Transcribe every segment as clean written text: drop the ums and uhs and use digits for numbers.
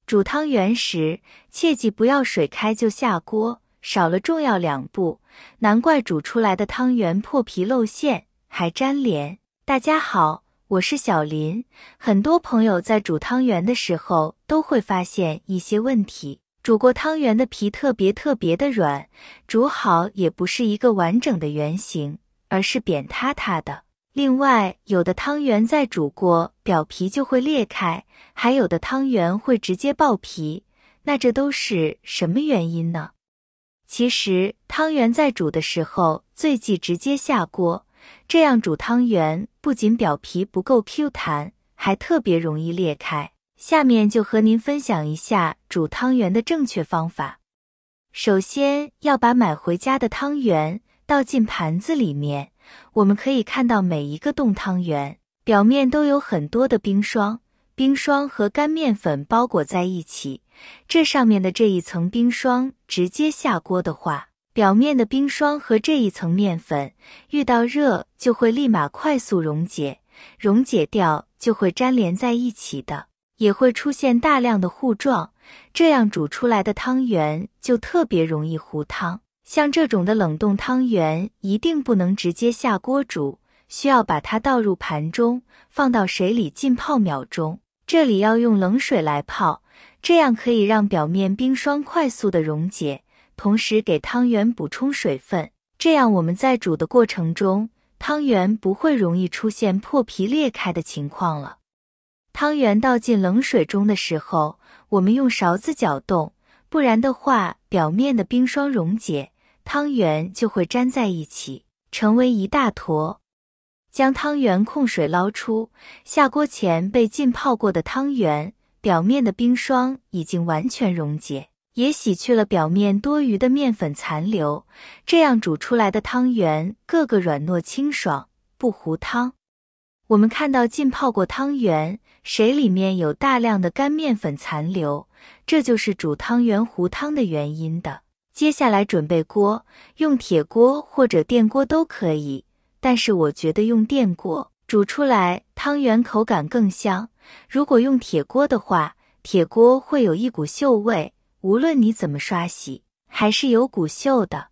煮汤圆时，切记不要水开就下锅，少了重要2步，难怪煮出来的汤圆破皮露馅，还粘连。大家好，我是小林。很多朋友在煮汤圆的时候都会发现一些问题。煮过汤圆的皮特别的软，煮好也不是一个完整的圆形，而是扁塌塌的。另外，有的汤圆在煮过，表皮就会裂开，还有的汤圆会直接爆皮。那这都是什么原因呢？其实，汤圆在煮的时候最忌直接下锅，这样煮汤圆不仅表皮不够 Q 弹，还特别容易裂开。下面就和您分享一下煮汤圆的正确方法。首先要把买回家的汤圆倒进盘子里面，我们可以看到每一个冻汤圆表面都有很多的冰霜，冰霜和干面粉包裹在一起，这上面的这一层冰霜直接下锅的话，表面的冰霜和这一层面粉遇到热就会立马快速溶解，溶解掉就会粘连在一起的，也会出现大量的糊状，这样煮出来的汤圆就特别容易糊汤。像这种的冷冻汤圆一定不能直接下锅煮，需要把它倒入盘中，放到水里浸泡秒钟。这里要用冷水来泡，这样可以让表面冰霜快速的溶解，同时给汤圆补充水分，这样我们在煮的过程中，汤圆不会容易出现破皮裂开的情况了。汤圆倒进冷水中的时候，我们用勺子搅动，不然的话，表面的冰霜溶解，汤圆就会粘在一起，成为一大坨。将汤圆控水捞出，下锅前被浸泡过的汤圆，表面的冰霜已经完全溶解，也洗去了表面多余的面粉残留，这样煮出来的汤圆个个软糯清爽，不糊汤。我们看到浸泡过汤圆，水里面有大量的干面粉残留，这就是煮汤圆糊汤的原因的。接下来准备锅，用铁锅或者电锅都可以，但是我觉得用电锅煮出来汤圆口感更香。如果用铁锅的话，铁锅会有一股锈味，无论你怎么刷洗，还是有股锈的。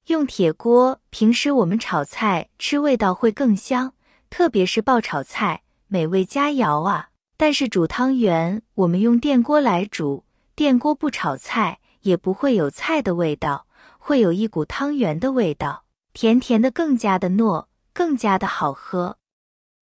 用铁锅，平时我们炒菜吃味道会更香，特别是爆炒菜，美味佳肴啊。但是煮汤圆，我们用电锅来煮，电锅不炒菜，也不会有菜的味道，会有一股汤圆的味道，甜甜的，更加的糯，更加的好喝。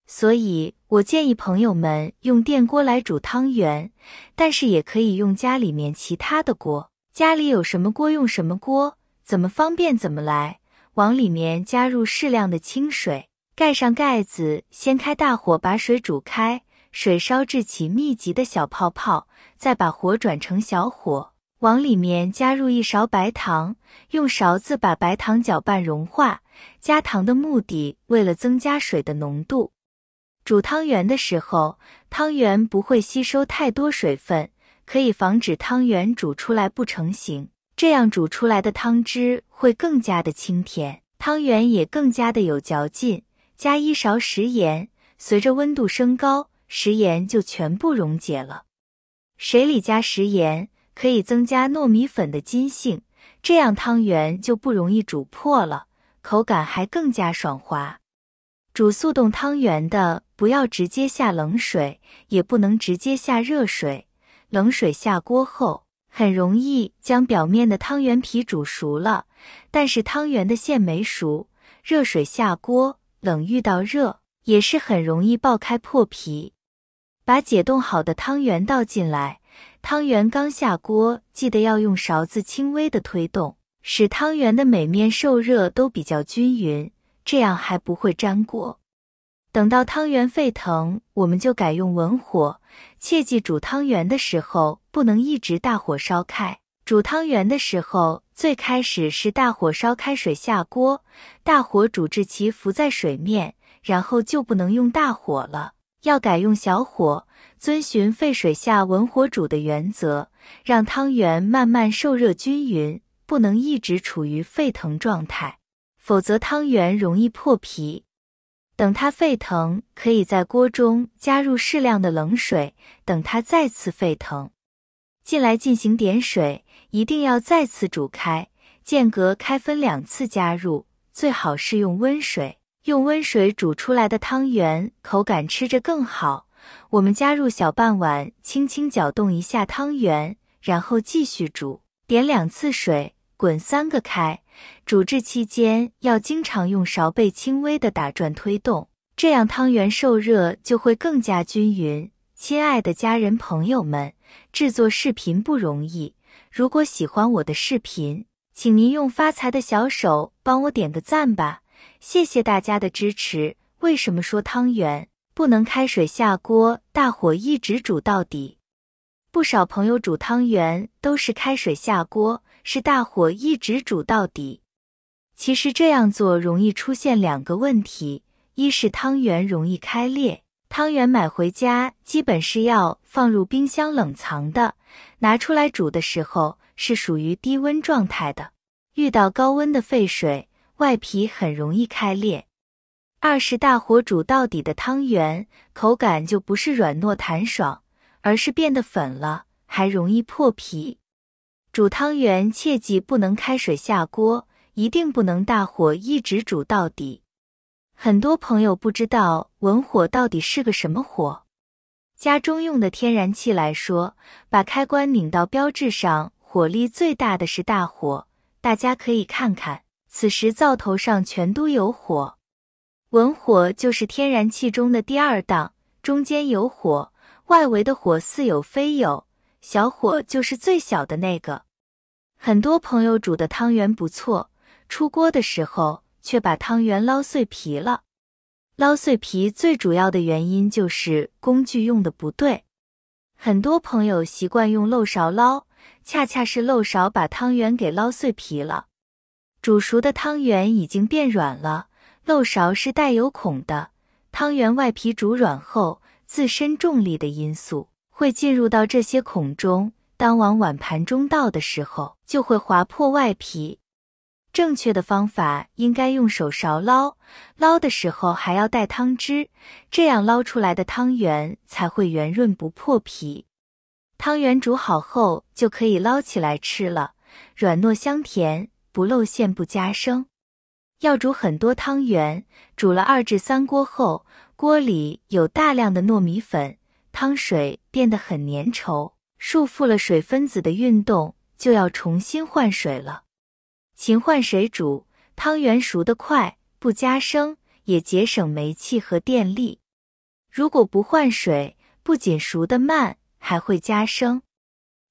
所以我建议朋友们用电锅来煮汤圆，但是也可以用家里面其他的锅，家里有什么锅用什么锅，怎么方便怎么来。往里面加入适量的清水，盖上盖子，先开大火把水煮开，水烧至起密集的小泡泡，再把火转成小火，往里面加入1勺白糖，用勺子把白糖搅拌融化。加糖的目的为了增加水的浓度。煮汤圆的时候，汤圆不会吸收太多水分，可以防止汤圆煮出来不成形，这样煮出来的汤汁会更加的清甜，汤圆也更加的有嚼劲。加1勺食盐，随着温度升高，食盐就全部溶解了。水里加食盐可以增加糯米粉的筋性，这样汤圆就不容易煮破了，口感还更加爽滑。煮速冻汤圆的，不要直接下冷水，也不能直接下热水。冷水下锅后，很容易将表面的汤圆皮煮熟了，但是汤圆的馅没熟。热水下锅，冷遇到热，也是很容易爆开破皮。把解冻好的汤圆倒进来，汤圆刚下锅，记得要用勺子轻微的推动，使汤圆的每面受热都比较均匀，这样还不会粘锅。等到汤圆沸腾，我们就改用文火，切记煮汤圆的时候不能一直大火烧开。煮汤圆的时候，最开始是大火烧开水下锅，大火煮至其浮在水面，然后就不能用大火了，要改用小火，遵循沸水下文火煮的原则，让汤圆慢慢受热均匀，不能一直处于沸腾状态，否则汤圆容易破皮。等它沸腾，可以在锅中加入适量的冷水，等它再次沸腾。进来进行点水，一定要再次煮开，间隔开分2次加入，最好是用温水。用温水煮出来的汤圆口感吃着更好。我们加入小半碗，轻轻搅动一下汤圆，然后继续煮，点2次水，滚3个开。煮制期间要经常用勺背轻微的打转推动，这样汤圆受热就会更加均匀。亲爱的家人朋友们，制作视频不容易，如果喜欢我的视频，请您用发财的小手帮我点个赞吧，谢谢大家的支持。为什么说汤圆不能开水下锅，大火一直煮到底？不少朋友煮汤圆都是开水下锅，是大火一直煮到底。其实这样做容易出现2个问题，一是汤圆容易开裂，汤圆买回家基本是要放入冰箱冷藏的，拿出来煮的时候是属于低温状态的，遇到高温的沸水，外皮很容易开裂。二是大火煮到底的汤圆，口感就不是软糯弹爽，而是变得粉了，还容易破皮。煮汤圆切记不能开水下锅，一定不能大火一直煮到底。很多朋友不知道文火到底是个什么火。家中用的天然气来说，把开关拧到标志上，火力最大的是大火，大家可以看看，此时灶头上全都有火。文火就是天然气中的第2档，中间有火，外围的火似有非有，小火就是最小的那个。很多朋友煮的汤圆不错，出锅的时候却把汤圆捞碎皮了。捞碎皮最主要的原因就是工具用的不对。很多朋友习惯用漏勺捞，恰恰是漏勺把汤圆给捞碎皮了。煮熟的汤圆已经变软了，漏勺是带有孔的，汤圆外皮煮软后，自身重力的因素会进入到这些孔中，当往碗盘中倒的时候，就会划破外皮。正确的方法应该用手勺捞，捞的时候还要带汤汁，这样捞出来的汤圆才会圆润不破皮。汤圆煮好后就可以捞起来吃了，软糯香甜，不露馅不加生。要煮很多汤圆，煮了2至3锅后，锅里有大量的糯米粉，汤水变得很粘稠，束缚了水分子的运动，就要重新换水了。勤换水煮，汤圆熟得快，不加生，也节省煤气和电力。如果不换水，不仅熟得慢，还会加生。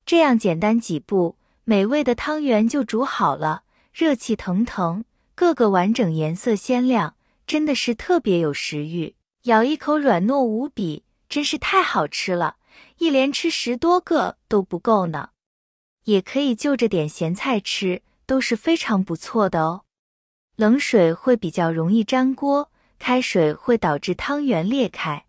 这样简单几步，美味的汤圆就煮好了，热气腾腾，个个完整，颜色鲜亮，真的是特别有食欲，咬一口软糯无比，真是太好吃了，一连吃10多个都不够呢。也可以就着点咸菜吃，都是非常不错的哦。冷水会比较容易粘锅，开水会导致汤圆裂开。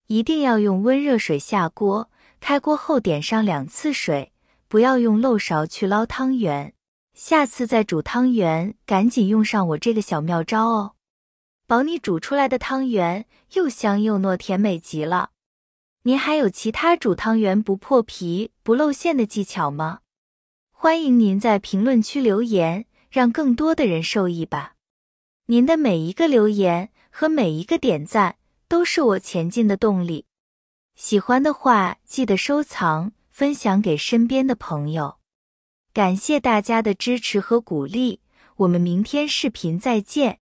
一定要用温热水下锅，开锅后点上2次水，不要用漏勺去捞汤圆。下次再煮汤圆，赶紧用上我这个小妙招哦，保你煮出来的汤圆又香又糯，甜美极了。您还有其他煮汤圆不破皮、不露馅的技巧吗？欢迎您在评论区留言，让更多的人受益吧。您的每一个留言和每一个点赞都是我前进的动力。喜欢的话记得收藏，分享给身边的朋友。感谢大家的支持和鼓励，我们明天视频再见。